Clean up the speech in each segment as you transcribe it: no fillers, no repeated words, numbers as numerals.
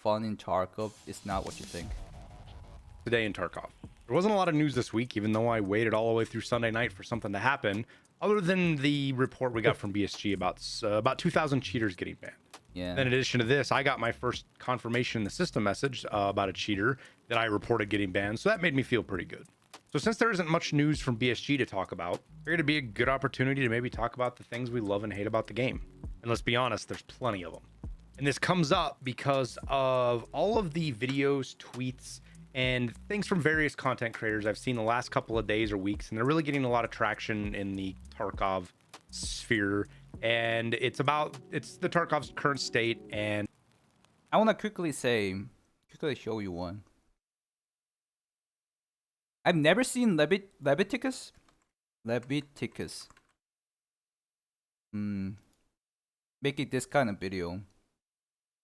fun in Tarkov is not what you think. Today in Tarkov. There wasn't a lot of news this week, even though I waited all the way through Sunday night for something to happen, other than the report we got from BSG about 2,000 cheaters getting banned. Yeah. Then in addition to this, I got my first confirmation in the system message about a cheater that I reported getting banned, so that made me feel pretty good. So since there isn't much news from BSG to talk about, I figured it'd be a good opportunity to maybe talk about the things we love and hate about the game. And let's be honest, there's plenty of them. And this comes up because of all of the videos, tweets, and things from various content creators I've seen the last couple of days or weeks, and they're really getting a lot of traction in the Tarkov sphere. And it's the Tarkov's current state. And I want to quickly show you one. I've never seen Leviticus making this kind of video.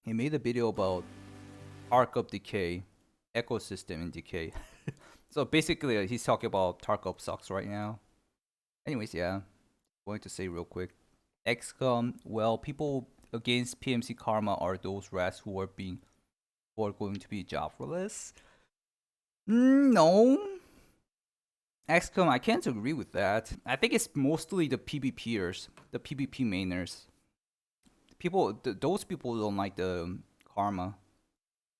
He made a video about Tarkov decay, ecosystem in decay. So basically, he's talking about Tarkov sucks right now. Anyways, yeah, going to say real quick. XCOM, well, people against PMC karma are those rats who are going to be jobless. No. XCOM, I can't agree with that. I think it's mostly the PvPers, the PvP mainers. Those people don't like the karma.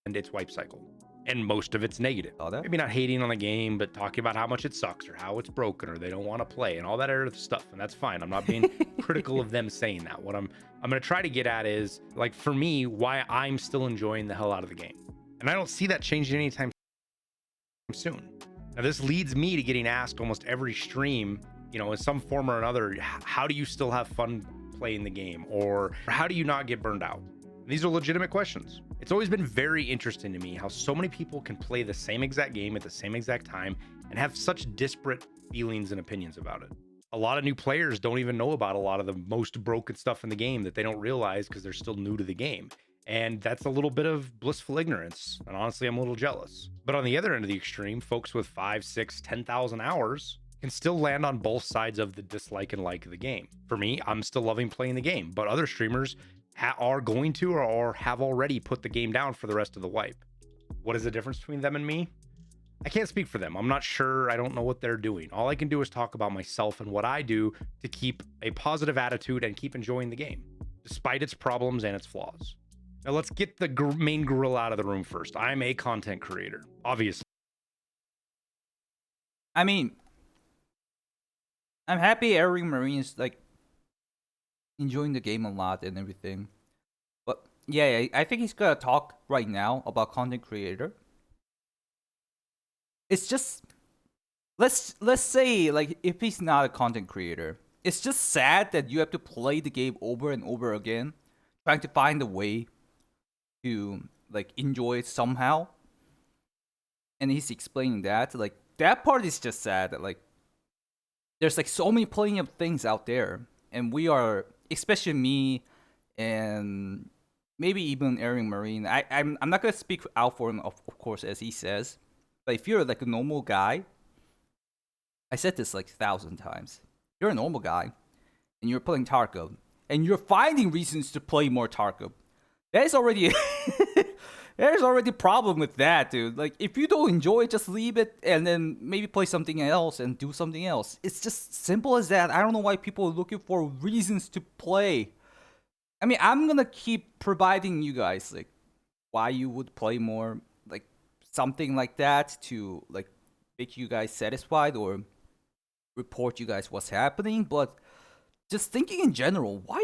And its wipe cycle. And most of it's negative. Saw that? Maybe not hating on the game, but talking about how much it sucks or how it's broken or they don't want to play and all that other stuff. And that's fine. I'm not being critical of them saying that. What I'm going to try to get at is, like, for me, why I'm still enjoying the hell out of the game. And I don't see that changing anytime soon. Now, this leads me to getting asked almost every stream, you know, in some form or another, how do you still have fun playing the game? Or how do you not get burned out? These are legitimate questions. It's always been very interesting to me how so many people can play the same exact game at the same exact time and have such disparate feelings and opinions about it. A lot of new players don't even know about a lot of the most broken stuff in the game that they don't realize because they're still new to the game. And that's a little bit of blissful ignorance. And honestly, I'm a little jealous. But on the other end of the extreme, folks with 5, 6, 10,000 hours can still land on both sides of the dislike and like of the game. For me, I'm still loving playing the game, but other streamers are going to or have already put the game down for the rest of the wipe. What is the difference between them and me? I can't speak for them. I'm not sure. I don't know what they're doing. All I can do is talk about myself and what I do to keep a positive attitude and keep enjoying the game, despite its problems and its flaws. Now let's get the main gorilla out of the room first. I'm a content creator, obviously. I mean, I'm happy Airwingmarine is like enjoying the game a lot and everything. But yeah, I think he's gonna talk right now about content creator. It's just let's say, like, if he's not a content creator, it's just sad that you have to play the game over and over again, trying to find a way to like enjoy it somehow. And he's explaining that, like, that part is just sad that, like, there's like so many plenty of things out there, and we are, especially me and maybe even Airwingmarine. I'm not gonna speak out for him, of course, as he says. But if you're like a normal guy, I said this like 1,000 times. You're a normal guy, and you're playing Tarkov, and you're finding reasons to play more Tarkov. There's already a problem with that, dude. Like, if you don't enjoy it, just leave it and then maybe play something else and do something else. It's just simple as that. I don't know why people are looking for reasons to play. I mean, I'm gonna keep providing you guys like why you would play more, like something like that to like make you guys satisfied or report you guys what's happening. But just thinking in general, why are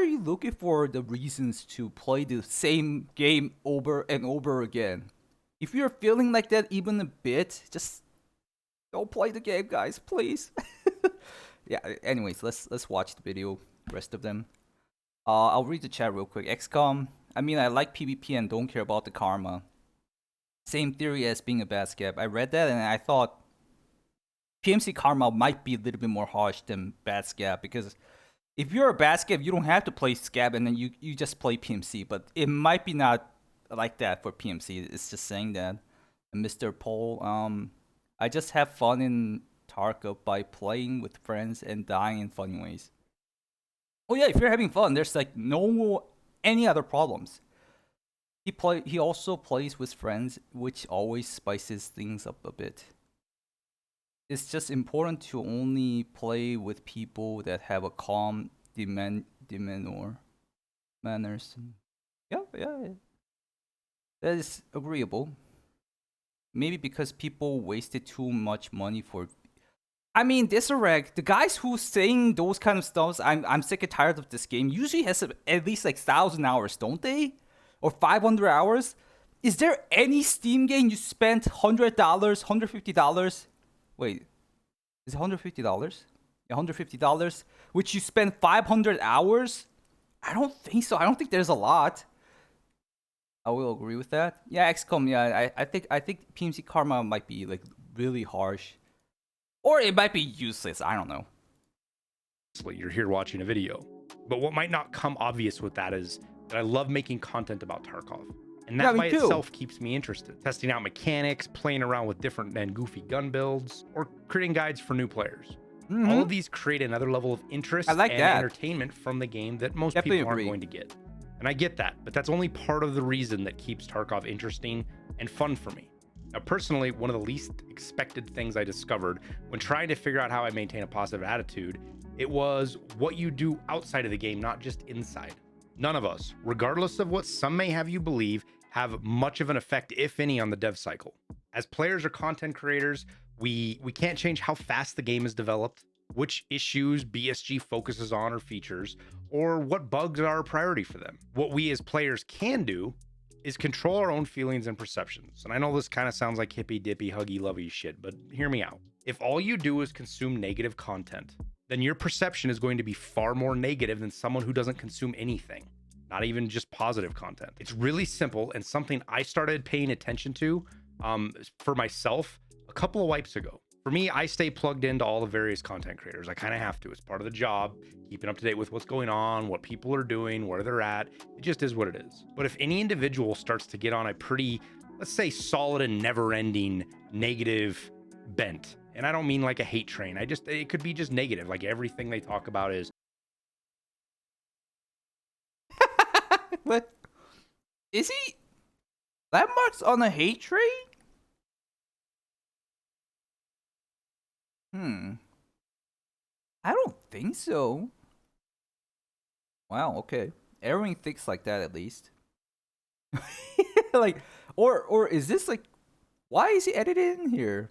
you looking for the reasons to play the same game over and over again? If you're feeling like that even a bit, just don't play the game, guys, please. Yeah, anyways, let's watch the video, rest of them. I'll read the chat real quick. XCOM, I mean, I like PvP and don't care about the karma. Same theory as being a bad scab. I read that and I thought PMC karma might be a little bit more harsh than bad scab, because if you're a bad scab, you don't have to play scab and then you just play PMC. But it might be not like that for PMC. It's just saying that. And Mr. Paul, I just have fun in Tarkov by playing with friends and dying in funny ways. Oh yeah, if you're having fun, there's like no any other problems. He also plays with friends, which always spices things up a bit. It's just important to only play with people that have a calm demeanor, manners. Yeah. That is agreeable. Maybe because people wasted too much money for. I mean, Disareg, the guys who saying those kind of stuffs, I'm sick and tired of this game. Usually has at least like 1,000 hours, don't they? Or 500 hours. Is there any Steam game you spent $100, $150? Wait, is it $150? Yeah, $150, which you spent 500 hours? I don't think so. I don't think there's a lot. I will agree with that. Yeah, XCOM. Yeah, I think PMC Karma might be like really harsh, or it might be useless. I don't know. You're here watching a video. But what might not come obvious with that is that I love making content about Tarkov. And that by itself keeps me interested. Testing out mechanics, playing around with different and goofy gun builds, or creating guides for new players. All of these create another level of interest and entertainment from the game that most people aren't going to get. And I get that, but that's only part of the reason that keeps Tarkov interesting and fun for me. Now, personally, one of the least expected things I discovered when trying to figure out how I maintain a positive attitude, it was what you do outside of the game, not just inside. None of us, regardless of what some may have you believe, have much of an effect, if any, on the dev cycle. As players or content creators, we can't change how fast the game is developed, which issues BSG focuses on or features, or what bugs are a priority for them. What we as players can do is control our own feelings and perceptions. And I know this kind of sounds like hippy dippy, huggy lovey shit, but hear me out. If all you do is consume negative content, then your perception is going to be far more negative than someone who doesn't consume anything, not even just positive content. It's really simple and something I started paying attention to for myself a couple of wipes ago. For me, I stay plugged into all the various content creators. I kind of have to. It's part of the job, keeping up to date with what's going on, what people are doing, where they're at. It just is what it is. But if any individual starts to get on a pretty, let's say, solid and never-ending negative bent, and I don't mean like a hate train. It could be just negative. Like everything they talk about is. What? Is he? Landmark's on a hate train? I don't think so. Wow, okay. Airwing thinks like that at least. Like, or is this like, why is he edited in here?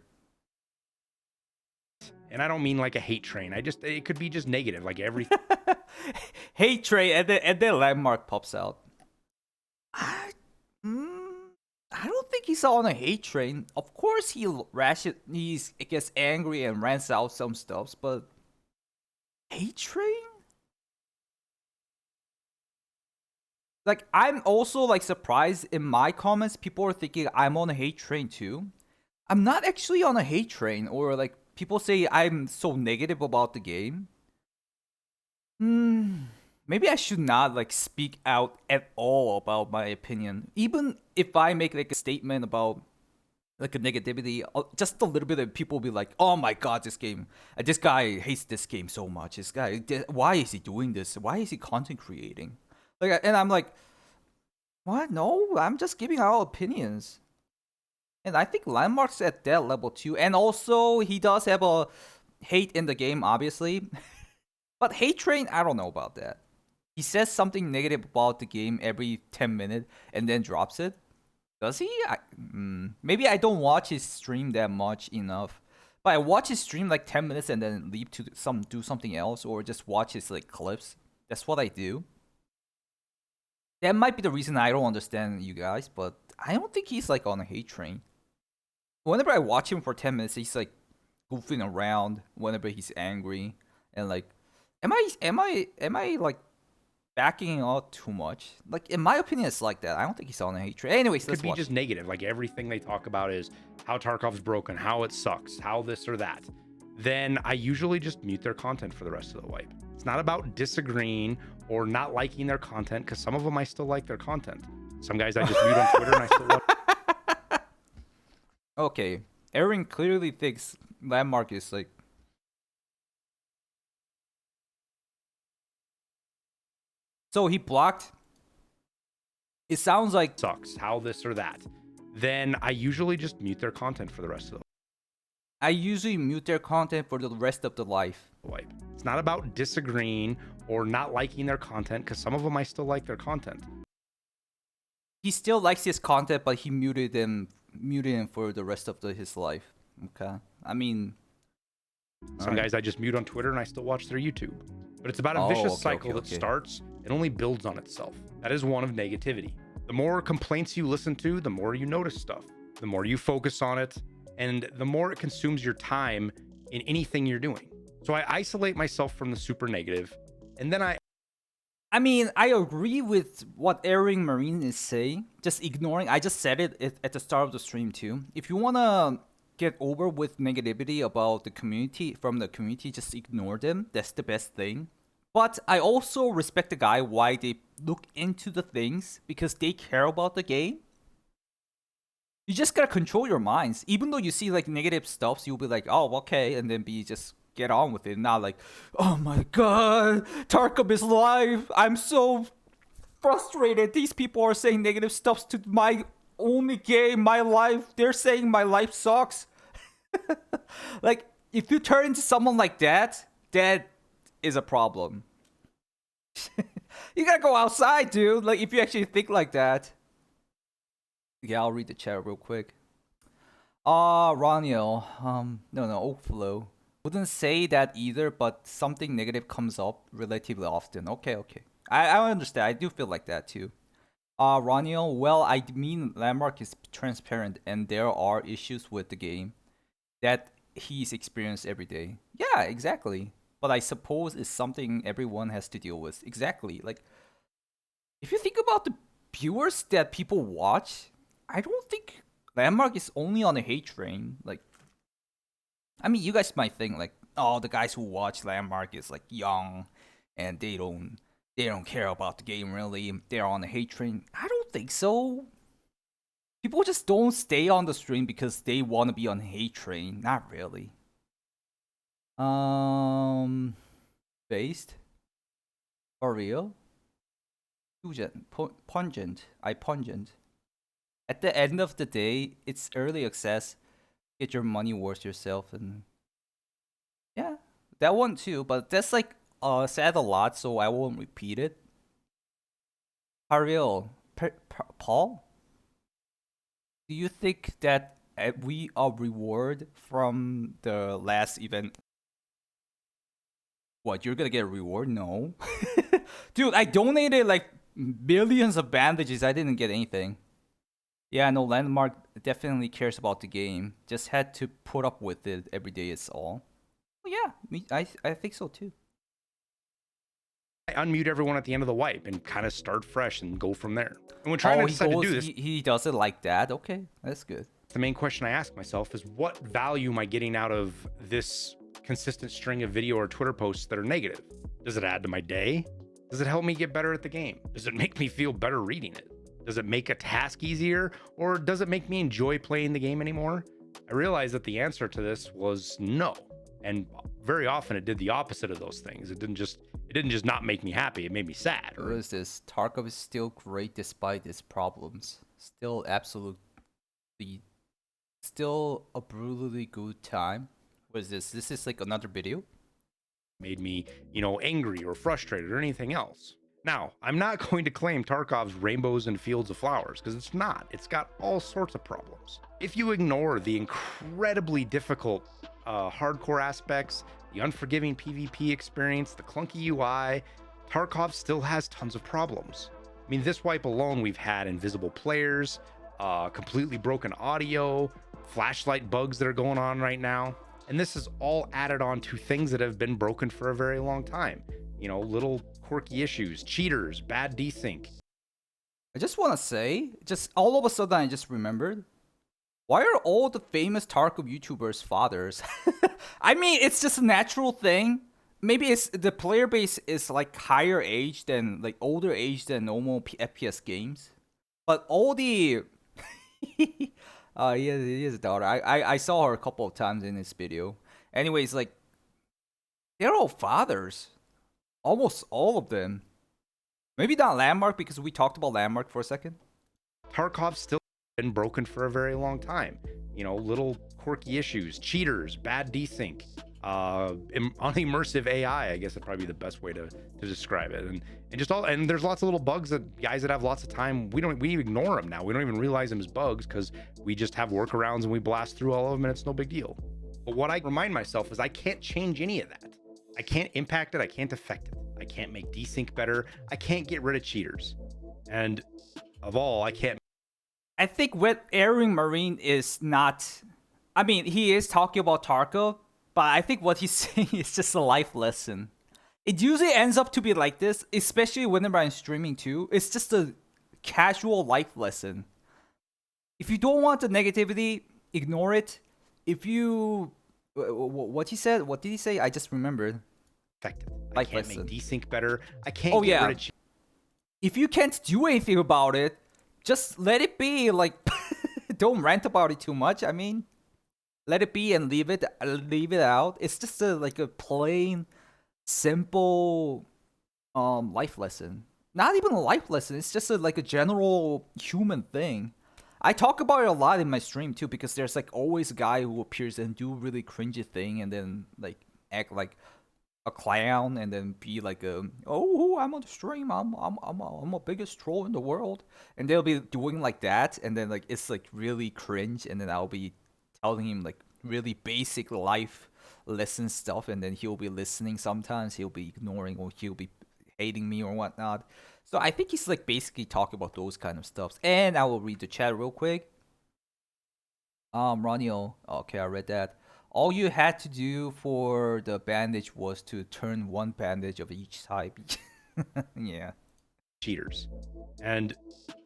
And I don't mean like a hate train. It could be just negative, like everything. Hate train, and then Landmark pops out. I don't think he's on a hate train. Of course, he gets angry and rants out some stuff, but hate train? Like, I'm also like surprised in my comments. People are thinking I'm on a hate train too. I'm not actually on a hate train, or like people say I'm so negative about the game. Maybe I should not like speak out at all about my opinion. Even if I make like a statement about like a negativity, just a little bit of people will be like, "Oh my god, this guy hates this game so much. Why is he doing this? Why is he content creating?" Like, and I'm like, "What? No, I'm just giving out opinions." And I think Landmark's at that level too. And also, he does have a hate in the game, obviously. But hate train, I don't know about that. He says something negative about the game every 10 minutes and then drops it. Does he? Maybe I don't watch his stream that much enough. But I watch his stream like 10 minutes and then leave to do something else, or just watch his like clips. That's what I do. That might be the reason I don't understand you guys, but I don't think he's like on a hate train. Whenever I watch him for 10 minutes, he's like goofing around whenever he's angry, and like, am I like backing out too much? Like, in my opinion, it's like that. I don't think he's on a hate train. Anyways, let's watch. It could be just negative. Like everything they talk about is how Tarkov's broken, how it sucks, how this or that. Then I usually just mute their content for the rest of the wipe. It's not about disagreeing or not liking their content, because some of them I still like their content. Some guys I just mute on Twitter and I still love. Okay, Aaron clearly thinks Landmark is like. So he blocked It sounds like sucks, how this or that, then I usually just mute their content for the rest of I usually mute their content for the rest of the life. the wipe. It's not about disagreeing or not liking their content, because some of them I still like their content. He still likes his content, but he muted him for the rest of his life. Okay. I mean, Some alright. guys I just mute on Twitter and I still watch their YouTube. But it's about a Oh, vicious okay, cycle okay, that okay. starts and only builds on itself. That is one of negativity. The more complaints you listen to, the more you notice stuff, the more you focus on it, and the more it consumes your time in anything you're doing. So I isolate myself from the super negative, and then I mean, I agree with what Airwingmarine is saying. Just ignoring. I just said it at the start of the stream too. If you wanna get over with negativity about the community from the community, just ignore them. That's the best thing. But I also respect the guy why they look into the things because they care about the game. You just gotta control your minds. Even though you see like negative stuff, you'll be like, oh, okay, and then be just get on with it. Not like, oh my god, Tarkov is live. I'm so frustrated. These people are saying negative stuff to my only game, my life. They're saying my life sucks. Like, if you turn into someone like that, that is a problem. You gotta go outside, dude. Like, if you actually think like that. Yeah, I'll read the chat real quick. Raniel. No, Oakflow. Wouldn't say that either, but something negative comes up relatively often. Okay. I understand. I do feel like that too. Raniel, well, I mean, Landmark is transparent and there are issues with the game that he's experienced every day. Yeah, exactly. But I suppose it's something everyone has to deal with. Exactly. Like, if you think about the viewers that people watch, I don't think Landmark is only on a hate train. Like, I mean, you guys might think like, oh, the guys who watch Landmark is like young, and they don't care about the game really. They're on a hate train. I don't think so. People just don't stay on the stream because they want to be on hate train. Not really. Based? For real? Pungent. Pungent. At the end of the day, it's early access. Get your money worth yourself, and yeah, that one too. But that's like said a lot, so I won't repeat it. Ariel, Paul, do you think that we are reward from the last event? What, you're gonna get a reward? No, dude, I donated like millions of bandages. I didn't get anything. Yeah, no, Landmark definitely cares about the game. Just had to put up with it every day is all. Well, yeah, I think so too. I unmute everyone at the end of the wipe and kind of start fresh and go from there. And when trying to decide to do this, he does it like that. Okay, that's good. the main question I ask myself is, what value am I getting out of this consistent string of video or Twitter posts that are negative? Does it add to my day? Does it help me get better at the game? Does it make me feel better reading it? Does it make a task easier, or does it make me enjoy playing the game anymore? I realized that the answer to this was no. And very often it did the opposite of those things. It didn't just not make me happy, it made me sad. What is this? Tarkov is still great despite its problems. Still a brutally good time. What is this? This is like another video? Made me, angry or frustrated or anything else. Now, I'm not going to claim Tarkov's rainbows and fields of flowers, because it's not. It's got all sorts of problems. If you ignore the incredibly difficult hardcore aspects, the unforgiving PvP experience, the clunky UI, Tarkov still has tons of problems. I mean, this wipe alone, we've had invisible players, completely broken audio, flashlight bugs that are going on right now. And this is all added on to things that have been broken for a very long time. Little quirky issues, cheaters, bad desync. I just want to say, just all of a sudden I just remembered, why are all the famous Tarkov YouTubers fathers? I mean, it's just a natural thing. Maybe it's the player base is like higher age than like older age than normal FPS games. But all the he has a daughter. I saw her a couple of times in this video. Anyways, like they're all fathers. Almost all of them. Maybe not Landmark because we talked about Landmark for a second. Tarkov's still been broken for a very long time. You know, little quirky issues, cheaters, bad desync, unimmersive AI, I guess would probably be the best way to describe it. And just all, and there's lots of little bugs that guys that have lots of time, we ignore them now. We don't even realize them as bugs because we just have workarounds and we blast through all of them and it's no big deal. But what I remind myself is I can't change any of that. I can't impact it. I can't affect it. I can't make desync better. I can't get rid of cheaters. And of all, I can't. I think with Airwingmarine is not. I mean, he is talking about Tarkov, but I think what he's saying is just a life lesson. It usually ends up to be like this, especially whenever I'm streaming too. It's just a casual life lesson. If you don't want the negativity, ignore it. If you, what he said, what did he say? I just remembered. Affected. I Life can't lesson. make desync better. I can't get rid of If you can't do anything about it, just let it be. Like, don't rant about it too much. I mean, let it be and leave it out. It's just like a plain, simple, life lesson. Not even a life lesson. It's just like a general human thing. I talk about it a lot in my stream too because there's like always a guy who appears and do really cringy thing and then like act like a clown and then be like oh, I'm on the stream, I'm a biggest troll in the world, and they'll be doing like that and then like it's like really cringe and then I'll be telling him like really basic life lesson stuff and then he'll be listening. Sometimes he'll be ignoring or he'll be hating me or whatnot. So I think he's like basically talking about those kind of stuff. And I will read the chat real quick. Ronio, okay, I read that. All you had to do for the bandage was to turn one bandage of each type. Yeah. cheaters. And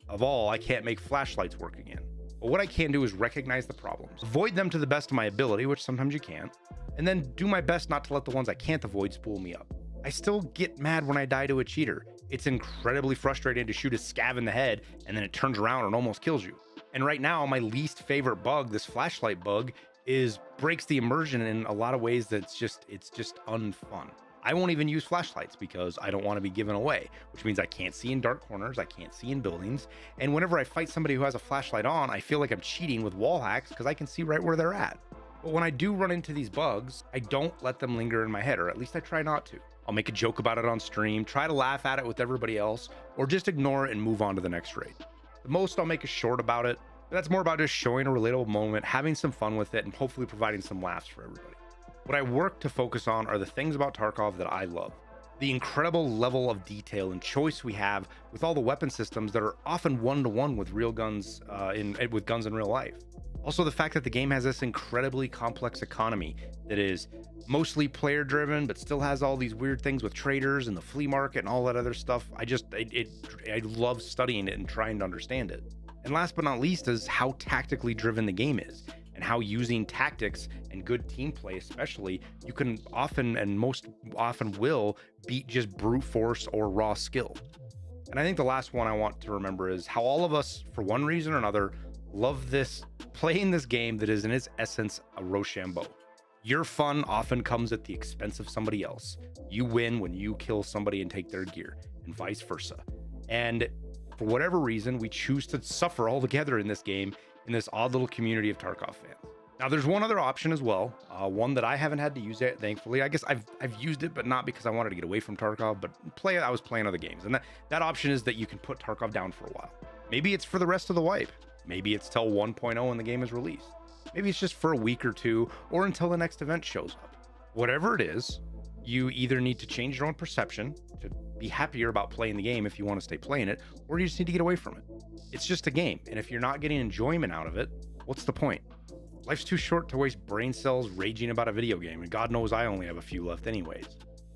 of all, I can't make flashlights work again. But what I can do is recognize the problems, avoid them to the best of my ability, which sometimes you can't, and then do my best not to let the ones I can't avoid spool me up. I still get mad when I die to a cheater. It's incredibly frustrating to shoot a scav in the head and then it turns around and almost kills you. And right now, my least favorite bug, this flashlight bug, breaks the immersion in a lot of ways that's just unfun. I won't even use flashlights because I don't want to be given away, which means I can't see in dark corners, I can't see in buildings, and whenever I fight somebody who has a flashlight on, I feel like I'm cheating with wall hacks because I can see right where they're at. But when I do run into these bugs, I don't let them linger in my head, or at least I try not to. I'll make a joke about it on stream, try to laugh at it with everybody else, or just ignore it and move on to the next raid. The most, I'll make a short about it. That's more about just showing a relatable moment, having some fun with it, and hopefully providing some laughs for everybody. What I work to focus on are the things about Tarkov that I love. The incredible level of detail and choice we have with all the weapon systems that are often one-to-one with real guns, with guns in real life. Also, the fact that the game has this incredibly complex economy that is mostly player driven, but still has all these weird things with traders and the flea market and all that other stuff. I love studying it and trying to understand it. And last but not least is how tactically driven the game is, and how using tactics and good team play especially, you can often and most often will beat just brute force or raw skill. And I think the last one I want to remember is how all of us, for one reason or another, love playing this game that is in its essence a Rochambeau. Your fun often comes at the expense of somebody else. You win when you kill somebody and take their gear, and vice versa. And for whatever reason, we choose to suffer all together in this game, in this odd little community of Tarkov fans. Now, there's one other option as well, one that I haven't had to use yet, thankfully. I guess I've used it, but not because I wanted to get away from Tarkov, but I was playing other games. And that option is that you can put Tarkov down for a while. Maybe it's for the rest of the wipe. Maybe it's till 1.0 when the game is released. Maybe it's just for a week or two, or until the next event shows up. Whatever it is, you either need to change your own perception to be happier about playing the game if you want to stay playing it, or you just need to get away from it. It's just a game, and if you're not getting enjoyment out of it, what's the point? Life's too short to waste brain cells raging about a video game, and God knows I only have a few left anyways.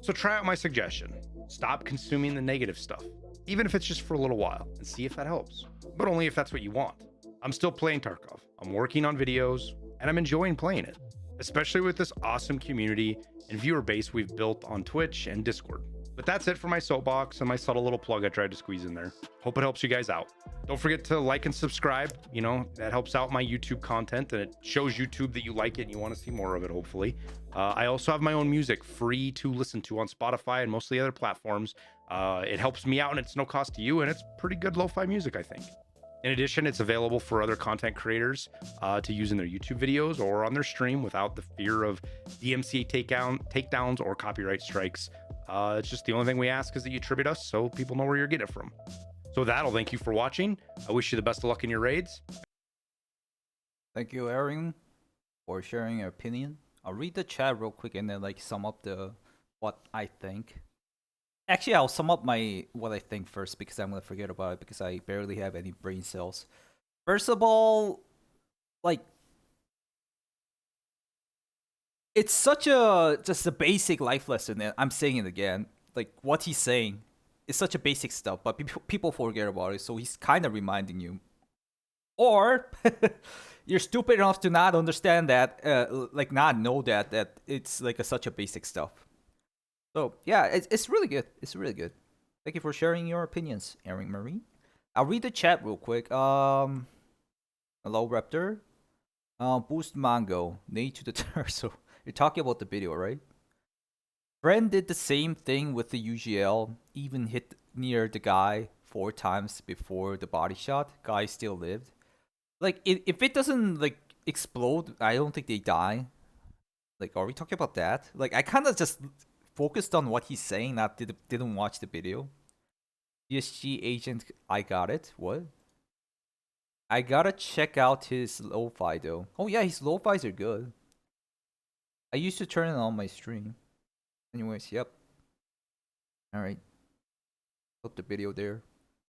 So try out my suggestion. Stop consuming the negative stuff, even if it's just for a little while, and see if that helps. But only if that's what you want. I'm still playing Tarkov. I'm working on videos, and I'm enjoying playing it, especially with this awesome community and viewer base we've built on Twitch and Discord. But that's it for my soapbox and my subtle little plug I tried to squeeze in there. Hope it helps you guys out. Don't forget to like and subscribe. You know, that helps out my YouTube content and it shows YouTube that you like it and you want to see more of it, hopefully. I also have my own music free to listen to on Spotify and most of the other platforms. It helps me out and it's no cost to you, and it's pretty good lo-fi music, I think. In addition, it's available for other content creators to use in their YouTube videos or on their stream without the fear of DMCA takedowns or copyright strikes. It's just the only thing we ask is that you attribute us so people know where you're getting it from. So with that, I'll thank you for watching. I wish you the best of luck in your raids. Thank you, Aaron, for sharing your opinion. I'll read the chat real quick and then like sum up what I think. Actually, I'll sum up what I think first because I'm gonna forget about it because I barely have any brain cells. First of all, like it's such just a basic life lesson, and I'm saying it again. Like what he's saying is such a basic stuff, but people forget about it. So he's kind of reminding you, or you're stupid enough to not understand that, like not know that it's like such a basic stuff. So yeah, it's really good. It's really good. Thank you for sharing your opinions, Airwingmarine. I'll read the chat real quick. Hello Raptor. Boost Mango, knee to the torso. You're talking about the video, right? Friend did the same thing with the UGL, even hit near the guy 4 times before the body shot. Guy still lived. Like if it doesn't like explode, I don't think they die. Like, are we talking about that? Like I kind of just focused on what he's saying, not didn't watch the video. PSG agent, I got it. What? I gotta check out his lo-fi though. Oh yeah, his lo-fis are good. I used to turn it on my stream. Anyways, yep. Alright. Put the video there.